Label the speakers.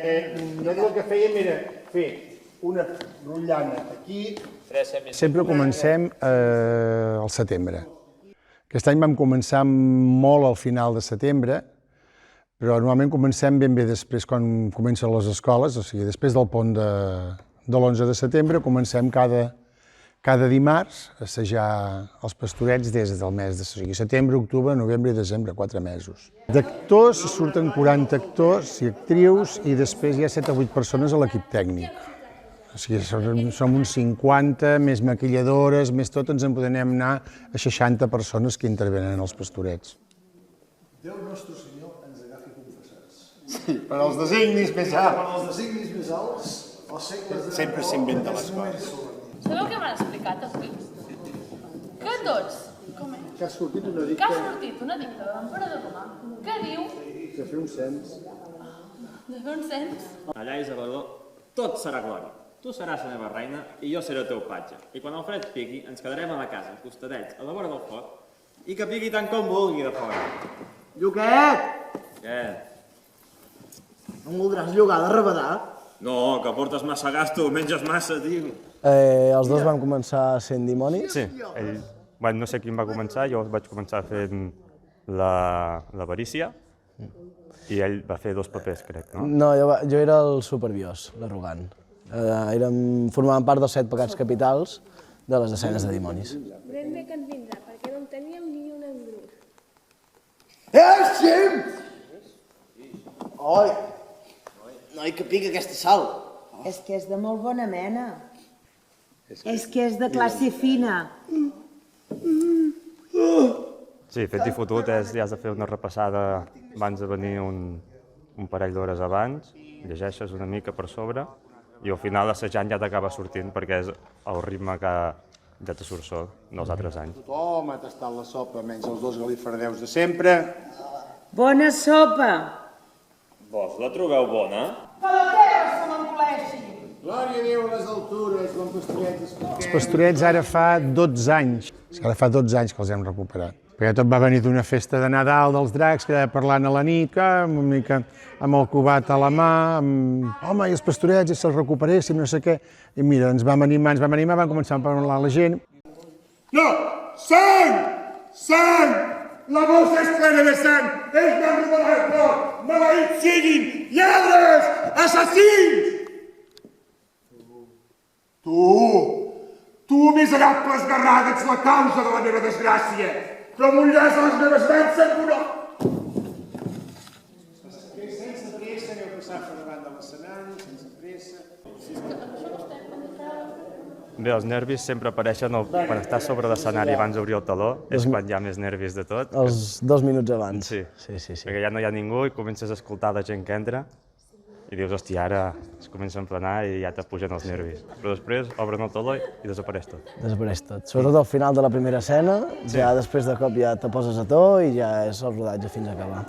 Speaker 1: Nosaltres el que fèiem era fer una rotllana aquí.
Speaker 2: Sempre comencem al setembre. Aquest any vam començar molt al final de setembre, però normalment comencem ben bé després, quan comencen les escoles, o sigui, després del pont de l'11 de setembre, comencem cada dimarts a assajar els pastorets des del mes de setembre, octubre, novembre i desembre, 4 mesos. D'actors surten 40 actors i actrius i després hi ha 7 o 8 persones a l'equip tècnic. O sigui, som uns 50, més maquilladores, més tot, ens en podem anar a 60 persones que intervenen en els pastorets.
Speaker 1: Déu nostre Senyor ens agafi confessats.
Speaker 3: Sí, per als designis més alts.
Speaker 1: Per als designis més alts, els segles de...
Speaker 3: Sempre s'inventa les coses.
Speaker 4: Sabeu què m'han explicat avui? Que tots... Com és?
Speaker 1: Que ha sortit una
Speaker 4: Que
Speaker 1: dicta
Speaker 4: ha sortit una dicta de l'emperador romà que diu
Speaker 1: de fer un cens.
Speaker 4: de fer un cens.
Speaker 5: Allà, Isabel, tot serà glòria. Tu seràs la meva reina i jo seré el teu patge. I quan el fred piqui, ens quedarem a la casa, acostadets, a la vora del foc, i que piqui tant com vulgui de fora.
Speaker 3: Lluquet!
Speaker 5: Què?
Speaker 3: No em voldràs llogar de rabadà?
Speaker 5: No, que portes massa gasto, menges massa, tio.
Speaker 6: Els dos vam començar sent dimonis.
Speaker 7: Sí, no sé quin va començar, jo vaig començar fent l'avarícia i ell va fer 2 papers, crec, no?
Speaker 6: No, jo era el superbiós, l'arrogant. Formàvem part dels 7 pecats capitals de les escenes de dimonis.
Speaker 8: Ben bé que en vindrà, perquè no en teníem ni un engruix.
Speaker 3: Xim! Oi! Noi, que pica aquesta sal.
Speaker 9: És que és de molt bona mena. És que és de classe fina.
Speaker 7: Sí, fet i fotut és, ja has de fer una repassada abans de venir un parell d'hores abans, llegeixes una mica per sobre i al final assajant ja t'acaba sortint perquè és el ritme que ja te surt sol dels altres anys.
Speaker 1: Tothom ha tastat la sopa, menys els 2 galifardeus de sempre.
Speaker 9: Bona sopa!
Speaker 5: Vos la trobeu bona?
Speaker 9: Que la terra se m'empleixi!
Speaker 1: Glòria a Déu a les altures, bon pastoret,
Speaker 2: Els pastorets ara fa 12 anys, ara fa 12 anys que els hem recuperat. Perquè tot va venir d'una festa de Nadal dels dracs, que parlant a la nit, una mica amb el cubat a la mà, home, i els pastorets, i se'ls recuperéssim, no sé què. I mira, ens vam animar, van començar a parlar a la gent.
Speaker 1: No! Sang! Sang! La bossa és plena de sang! Ells m'han robat el cor! Maleïts siguin! Lladres! Assassins! Tu, miserable esgarrada, ets la causa de la meva desgràcia! Però mullars a les meves mans s'enconó! Sense pressa, aneu passant per davant de l'escenari, sense pressa.
Speaker 7: Bé, els nervis sempre apareixen quan estàs sobre l'escenari abans d'obrir el teló, és quan hi ha més nervis de tot.
Speaker 6: Els 2 minuts abans.
Speaker 7: Sí,
Speaker 6: Sí.
Speaker 7: perquè ja no hi ha ningú i comences a escoltar la gent que entra i dius, hòstia, ara es comença a emplenar i ja te pugen els nervis. Però després obren el teló i desapareix tot.
Speaker 6: Desapareix tot. Sobretot al final de la primera escena, ja després de cop ja te poses a to i ja és el rodatge fins a acabar.